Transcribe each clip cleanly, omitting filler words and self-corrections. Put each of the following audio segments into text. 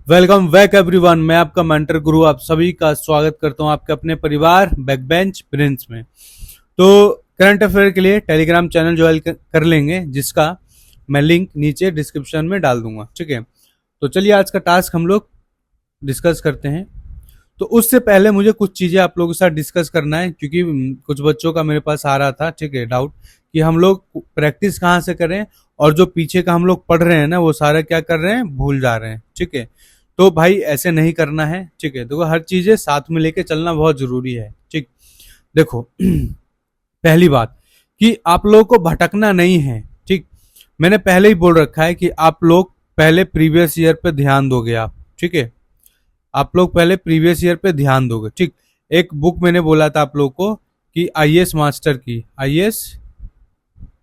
Welcome back everyone. मैं आपका mentor गुरु आप सभी का स्वागत करता हूं आपके अपने परिवार बैकबेंच प्रिंस में। तो करंट अफेयर के लिए टेलीग्राम चैनल ज्वाइन कर लेंगे, जिसका मैं लिंक नीचे डिस्क्रिप्शन में डाल दूंगा। ठीक है, तो चलिए आज का टास्क हम लोग डिस्कस करते हैं। तो उससे पहले मुझे कुछ चीजें आप लोगों के साथ डिस्कस करना है, क्योंकि कुछ बच्चों का मेरे पास आ रहा था, ठीक है, डाउट कि हम लोग प्रैक्टिस कहाँ से करें और जो पीछे का हम लोग पढ़ रहे हैं ना वो सारा क्या कर रहे हैं, भूल जा रहे हैं। ठीक है, तो भाई ऐसे नहीं करना है। ठीक है, देखो हर चीजें साथ में लेके चलना बहुत जरूरी है। ठीक, देखो पहली बात कि आप लोगों को भटकना नहीं है। ठीक, मैंने पहले ही बोल रखा है कि आप लोग पहले प्रीवियस ईयर पे ध्यान दोगे आप। ठीक है, आप लोग पहले प्रीवियस ईयर पे ध्यान दोगे। ठीक, एक बुक मैंने बोला था आप लोग को कि आईएएस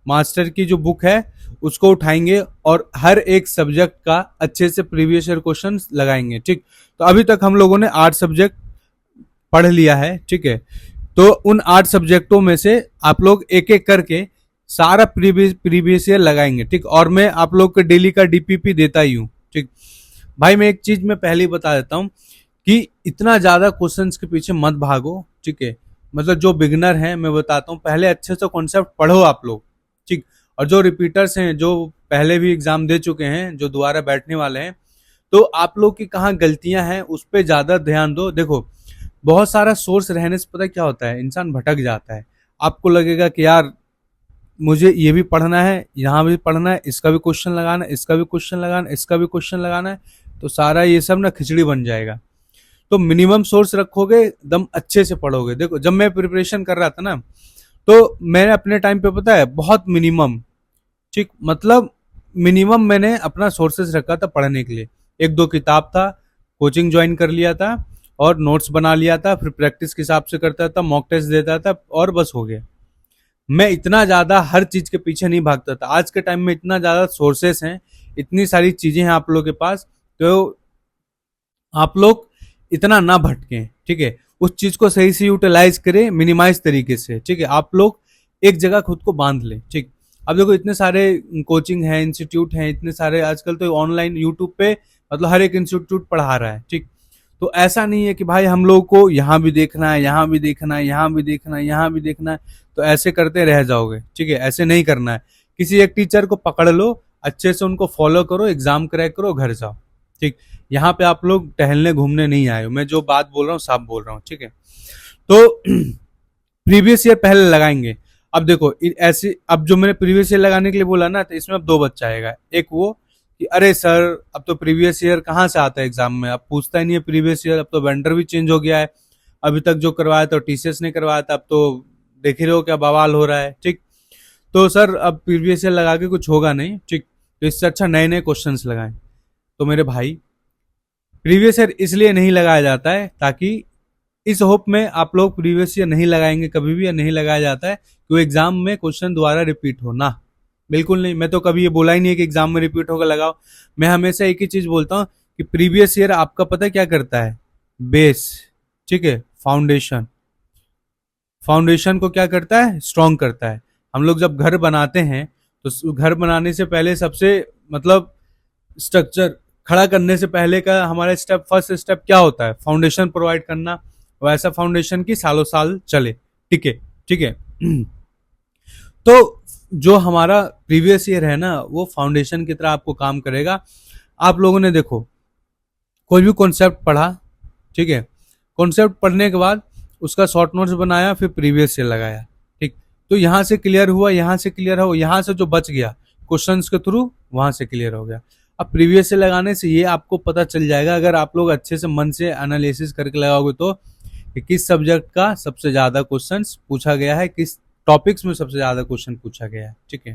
मास्टर की जो बुक है उसको उठाएंगे और हर एक सब्जेक्ट का अच्छे से प्रीवियस ईयर क्वेश्चन लगाएंगे। ठीक, तो अभी तक हम लोगों ने 8 सब्जेक्ट पढ़ लिया है। ठीक है, तो उन 8 सब्जेक्टों में से आप लोग एक एक करके सारा प्रीवियस ईयर लगाएंगे। ठीक, और मैं आप लोग को डेली का डीपीपी देता ही हूँ। ठीक भाई, मैं एक चीज मैं पहले ही बता देता हूँ कि इतना ज्यादा क्वेश्चंस के पीछे मत भागो। ठीक है, मतलब जो बिगनर हैं मैं बताता हूँ, पहले अच्छे से कॉन्सेप्ट पढ़ो आप लोग। ठीक, और जो रिपीटर्स हैं, जो पहले भी एग्जाम दे चुके हैं, जो दोबारा बैठने वाले हैं, तो आप लोग की कहाँ गलतियां हैं उस पर ज्यादा ध्यान दो। देखो बहुत सारा सोर्स रहने से पता क्या होता है, इंसान भटक जाता है। आपको लगेगा कि यार मुझे ये भी पढ़ना है, यहाँ भी पढ़ना है, इसका भी क्वेश्चन लगाना है, इसका भी क्वेश्चन लगाना है, इसका भी क्वेश्चन लगाना है, तो सारा ये सब ना खिचड़ी बन जाएगा। तो मिनिमम सोर्स रखोगे, एकदम अच्छे से पढ़ोगे। देखो जब मैं प्रिपरेशन कर रहा था ना, तो मैंने अपने टाइम पे पता है बहुत मिनिमम, ठीक मतलब मिनिमम मैंने अपना सोर्सेस रखा था पढ़ने के लिए। एक दो किताब था, कोचिंग ज्वाइन कर लिया था और नोट्स बना लिया था, फिर प्रैक्टिस के हिसाब से करता था, मॉक टेस्ट देता था और बस हो गया। मैं इतना ज्यादा हर चीज के पीछे नहीं भागता था। आज के टाइम में इतना ज्यादा सोर्सेस हैं, इतनी सारी चीजें हैं आप लोगों के पास, तो आप लोग इतना ना भटकें। ठीक है, उस चीज को सही से यूटिलाइज करें मिनिमाइज तरीके से। ठीक है, आप लोग एक जगह खुद को बांध लें। ठीक, अब देखो इतने सारे कोचिंग हैं, इंस्टीट्यूट हैं, इतने सारे आजकल तो ऑनलाइन यूट्यूब पे मतलब हर एक इंस्टीट्यूट पढ़ा रहा है। ठीक, तो ऐसा नहीं है कि भाई हम लोग को यहाँ भी देखना है, यहाँ भी देखना है, यहाँ भी देखना है, यहाँ भी देखना है, तो ऐसे करते रह जाओगे। ठीक है, ऐसे नहीं करना है। किसी एक टीचर को पकड़ लो, अच्छे से उनको फॉलो करो, एग्जाम क्रैक करो, घर जाओ। ठीक, यहाँ पे आप लोग टहलने घूमने नहीं आए हो। मैं जो बात बोल रहा हूँ साफ बोल रहा हूँ। ठीक है, तो प्रीवियस ईयर पहले लगाएंगे। अब देखो ऐसे, अब जो मैंने प्रीवियस ईयर लगाने के लिए बोला ना, तो इसमें अब दो बच्चा आएगा। एक वो कि अरे सर अब तो प्रीवियस ईयर कहाँ से आता है एग्जाम में, अब पूछता ही नहीं है प्रीवियस ईयर, अब तो वेंडर भी चेंज हो गया है। अभी तक जो करवाया था टीसीएस ने करवाया था, अब तो देख ही रहे हो क्या बवाल हो रहा है। ठीक, तो सर अब प्रीवियस ईयर लगा के कुछ होगा नहीं। ठीक, तो इससे अच्छा नए नए क्वेश्चन लगाएं। तो मेरे भाई प्रीवियस ईयर इसलिए नहीं लगाया जाता है ताकि इस होप में आप लोग प्रीवियस ईयर नहीं लगाएंगे कभी भी, या नहीं लगाया जाता है कि वो एग्जाम में क्वेश्चन दोबारा रिपीट हो ना। बिल्कुल नहीं, मैं तो कभी ये बोला ही नहीं है कि एग्जाम में रिपीट होगा लगाओ। मैं हमेशा एक ही चीज बोलता हूँ कि प्रीवियस ईयर आपका पता क्या करता है, बेस। ठीक है, फाउंडेशन, फाउंडेशन को क्या करता है, स्ट्रॉन्ग करता है। हम लोग जब घर बनाते हैं तो घर बनाने से पहले सबसे मतलब स्ट्रक्चर खड़ा करने से पहले का हमारा स्टेप, फर्स्ट स्टेप क्या होता है, फाउंडेशन प्रोवाइड करना। वैसा फाउंडेशन की सालों साल चले। ठीक है, ठीक है। तो जो हमारा प्रीवियस ईयर है ना, वो फाउंडेशन की तरह आपको काम करेगा। आप लोगों ने देखो कोई भी कॉन्सेप्ट पढ़ा, ठीक है, कॉन्सेप्ट पढ़ने के बाद उसका शॉर्ट नोट्स बनाया, फिर प्रीवियस ईयर लगाया। ठीक, तो यहां से क्लियर हुआ, यहां से क्लियर हो, यहां से जो बच गया क्वेश्चंस के थ्रू वहां से क्लियर हो गया। अब प्रीवियस से लगाने से ये आपको पता चल जाएगा, अगर आप लोग अच्छे से मन से एनालिसिस करके लगाओगे, तो कि किस सब्जेक्ट का सबसे ज्यादा क्वेश्चंस पूछा गया है, किस टॉपिक्स में सबसे ज्यादा क्वेश्चन पूछा गया है। ठीक है,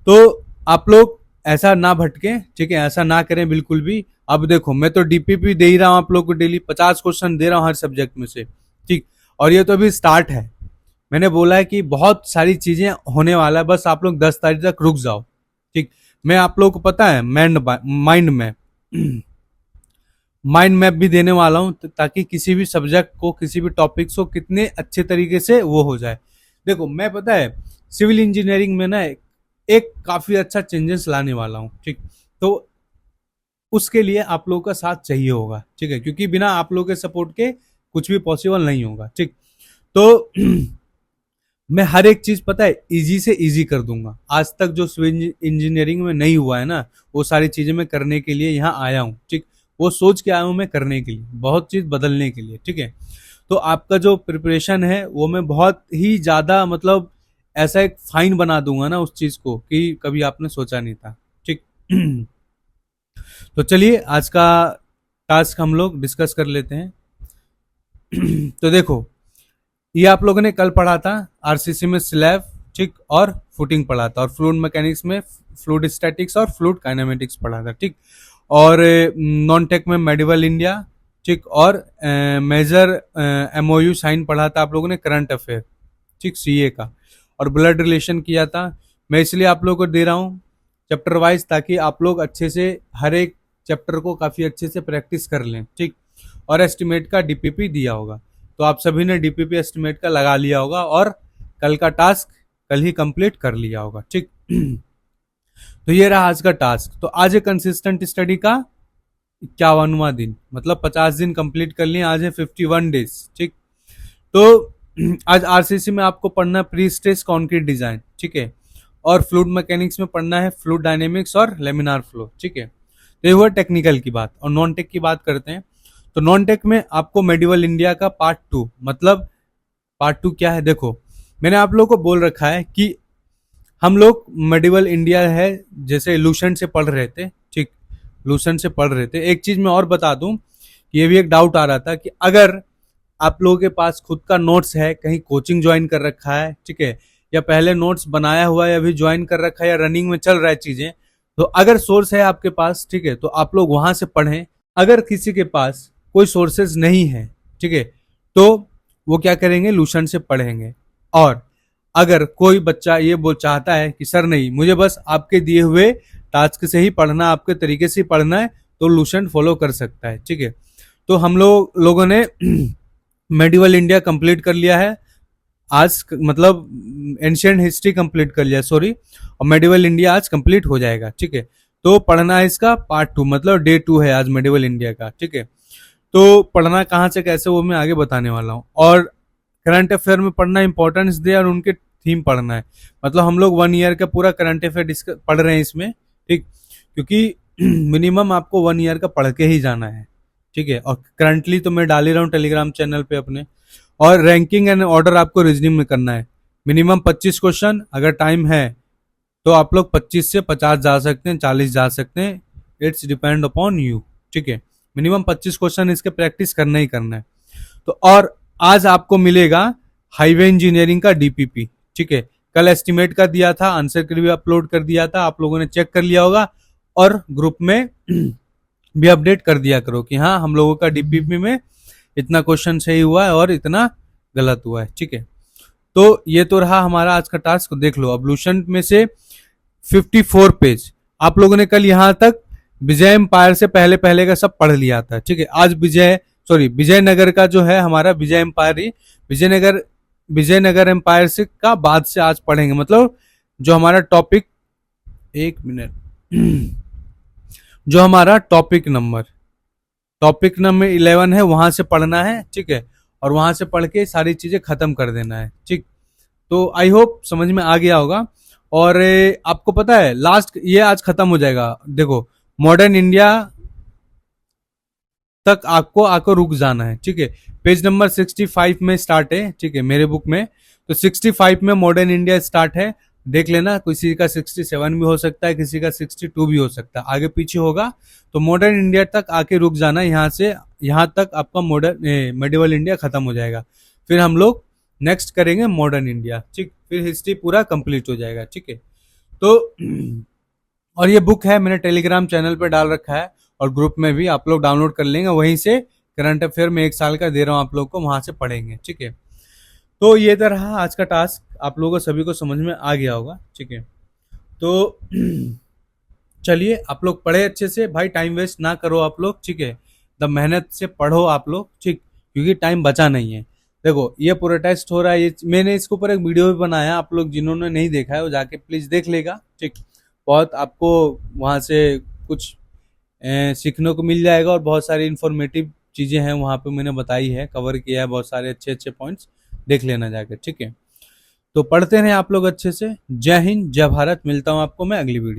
तो आप लोग ऐसा ना भटके। ठीक है, ऐसा ना करें बिल्कुल भी। अब देखो मैं तो डीपीपी दे ही रहा हूं आप लोग को, डेली 50 क्वेश्चन दे रहा हूं हर सब्जेक्ट में से। ठीक, और ये तो अभी स्टार्ट है। मैंने बोला है कि बहुत सारी चीजें होने वाला है, बस आप लोग 10 तारीख तक रुक जाओ। ठीक, मैं आप लोगों को पता है माइंड मैप माइंड मैप भी देने वाला हूं, ताकि किसी भी सब्जेक्ट को, किसी भी टॉपिक्स को कितने अच्छे तरीके से वो हो जाए। देखो मैं पता है सिविल इंजीनियरिंग में ना एक काफी अच्छा चेंजेस लाने वाला हूँ। ठीक, तो उसके लिए आप लोगों का साथ चाहिए होगा, ठीक है, क्योंकि बिना आप लोगों के सपोर्ट के कुछ भी पॉसिबल नहीं होगा, ठीक। तो मैं हर एक चीज पता है इजी से इजी कर दूंगा। आज तक जो सिविल इंजीनियरिंग में नहीं हुआ है ना, वो सारी चीजें मैं करने के लिए यहाँ आया हूँ, ठीक। वो सोच के आया हूँ मैं करने के लिए, बहुत चीज बदलने के लिए, ठीक है। तो आपका जो प्रिपरेशन है वो मैं बहुत ही ज्यादा मतलब ऐसा एक फाइन बना दूंगा ना उस चीज को कि कभी आपने सोचा नहीं था, ठीक। तो चलिए आज का टास्क हम लोग डिस्कस कर लेते हैं। तो देखो, ये आप लोगों ने कल पढ़ा था आरसीसी में स्लैब, ठीक, और फुटिंग पढ़ा था, और फ्लूइड मैकेनिक्स में फ्लूइड स्टैटिक्स और फ्लूइड काइनेमेटिक्स पढ़ा था, ठीक। और नॉन टेक में मेडिवल इंडिया, ठीक, और मेजर एमओयू साइन पढ़ा था आप लोगों ने करंट अफेयर, ठीक, सीए का, और ब्लड रिलेशन किया था। मैं इसलिए आप लोगों को दे रहा हूँ चैप्टर वाइज, ताकि आप लोग अच्छे से हर एक चैप्टर को काफी अच्छे से प्रैक्टिस कर लें, ठीक। और एस्टिमेट का डीपीपी दिया होगा, तो आप सभी ने डीपीपी एस्टिमेट का लगा लिया होगा और कल का टास्क कल ही कंप्लीट कर लिया होगा, ठीक। तो ये रहा आज का टास्क। तो आज है कंसिस्टेंट स्टडी का 51वां दिन, मतलब 50 दिन कंप्लीट कर लिए, आज है 51 डेज, ठीक। तो आज आरसीसी में आपको पढ़ना है प्री स्ट्रेस कॉन्क्रीट डिजाइन, ठीक है, और फ्लूइड मैकेनिक्स में पढ़ना है फ्लूइड डायनेमिक्स और लेमिनार फ्लो, ठीक है। तो ये हुआ टेक्निकल की बात, और नॉन टेक की बात करते हैं। तो नॉन टेक में आपको मेडिवल इंडिया का पार्ट 2, मतलब पार्ट 2 क्या है, देखो मैंने आप लोगों को बोल रखा है कि हम लोग मेडिवल इंडिया है जैसे लूसेंट से पढ़ रहे थे, ठीक, लूसेंट से पढ़ रहे थे। एक चीज मैं और बता दूं कि ये भी एक डाउट आ रहा था कि अगर आप लोगों के पास खुद का नोट्स है, कहीं कोचिंग ज्वाइन कर रखा है, ठीक है, या पहले नोट्स बनाया हुआ है, अभी ज्वाइन कर रखा है, या रनिंग में चल रहा है चीजें, तो अगर सोर्स है आपके पास, ठीक है, तो आप लोग वहां से पढ़ें। अगर किसी के पास कोई सोर्सेज नहीं है, ठीक है, तो वो क्या करेंगे, लूशन से पढ़ेंगे। और अगर कोई बच्चा ये बोल चाहता है कि सर नहीं, मुझे बस आपके दिए हुए टास्क से ही पढ़ना, आपके तरीके से ही पढ़ना है, तो लूशन फॉलो कर सकता है, ठीक है। तो हम लोगों ने मेडिवल इंडिया कंप्लीट कर लिया है आज, मतलब एंशियंट हिस्ट्री कंप्लीट कर लिया, सॉरी, और मेडिवल इंडिया आज कंप्लीट हो जाएगा, ठीक है। तो पढ़ना है इसका पार्ट 2, मतलब डे 2 है आज मेडिवल इंडिया का, ठीक है। तो पढ़ना कहाँ से कैसे वो मैं आगे बताने वाला हूँ। और करंट अफेयर में पढ़ना इंपॉर्टेंस दे और उनके थीम पढ़ना है, मतलब हम लोग 1 ईयर का पूरा करंट अफेयर पढ़ रहे हैं इसमें, ठीक, क्योंकि मिनिमम आपको 1 ईयर का पढ़ के ही जाना है, ठीक है। और करंटली तो मैं डाल ही रहा हूँ टेलीग्राम चैनल पे अपने। और रैंकिंग एंड ऑर्डर आपको रीजनिंग में करना है, मिनिमम 25 क्वेश्चन, अगर टाइम है तो आप लोग 25 से 50 जा सकते हैं, 40 जा सकते हैं, इट्स डिपेंड अपॉन यू, ठीक है। मिनिमम 25 क्वेश्चन इसके प्रैक्टिस करना ही करना है। तो और आज आपको मिलेगा हाईवे इंजीनियरिंग का डीपीपी, ठीक है। कल एस्टिमेट का दिया था, आंसर के भी अपलोड कर दिया था, आप लोगों ने चेक कर लिया होगा, और ग्रुप में भी अपडेट कर दिया करो कि हाँ हम लोगों का डीपीपी में इतना क्वेश्चन सही हुआ है और इतना गलत हुआ है, ठीक है। तो ये तो रहा हमारा आज का टास्क। देख लो, अब्लूशन में से 54 पेज आप लोगों ने कल यहां तक विजय एम्पायर से पहले पहले का सब पढ़ लिया था, ठीक है। आज विजयनगर का जो है हमारा विजय एम्पायर ही, विजयनगर एम्पायर से का बाद से आज पढ़ेंगे, मतलब जो हमारा टॉपिक, एक मिनट, जो हमारा टॉपिक नंबर 11 है वहां से पढ़ना है, ठीक है, और वहां से पढ़ के सारी चीजें खत्म कर देना है, ठीक। तो आई होप समझ में आ गया होगा। और आपको पता है लास्ट ये आज खत्म हो जाएगा, देखो मॉडर्न इंडिया तक आपको आकर रुक जाना है, ठीक है। पेज नंबर 65 में स्टार्ट है, ठीक है, मेरे बुक में। तो 65 में मॉडर्न इंडिया स्टार्ट है, देख लेना, किसी का 67 भी हो सकता है, किसी का 62 भी हो सकता है, आगे पीछे होगा। तो मॉडर्न इंडिया तक आके रुक जाना, यहाँ से यहाँ तक आपका मेडिवल इंडिया खत्म हो जाएगा। फिर हम लोग नेक्स्ट करेंगे मॉडर्न इंडिया, ठीक, फिर हिस्ट्री पूरा कंप्लीट हो जाएगा, ठीक है। तो और ये बुक है मैंने टेलीग्राम चैनल पे डाल रखा है, और ग्रुप में भी आप लोग डाउनलोड कर लेंगे, वहीं से करंट अफेयर में 1 साल का दे रहा हूँ आप लोग को, वहां से पढ़ेंगे, ठीक है। तो ये तो रहा आज का टास्क, आप लोगों को सभी को समझ में आ गया होगा, ठीक है। तो चलिए आप लोग पढ़े अच्छे से, भाई टाइम वेस्ट ना करो आप लोग, ठीक है, द मेहनत से पढ़ो आप लोग, ठीक, क्योंकि टाइम बचा नहीं है। देखो ये पूरा टेस्ट हो रहा है, ये मैंने इसके ऊपर एक वीडियो भी बनाया, आप लोग जिन्होंने नहीं देखा है वो जाके प्लीज देख लेगा, ठीक। बहुत आपको वहां से कुछ सीखने को मिल जाएगा और बहुत सारी इन्फॉर्मेटिव चीज़ें हैं वहाँ पे मैंने बताई है, कवर किया है, बहुत सारे अच्छे अच्छे पॉइंट्स देख लेना जाकर, ठीक है। तो पढ़ते रहें आप लोग अच्छे से। जय हिंद, जय भारत। मिलता हूँ आपको मैं अगली वीडियो।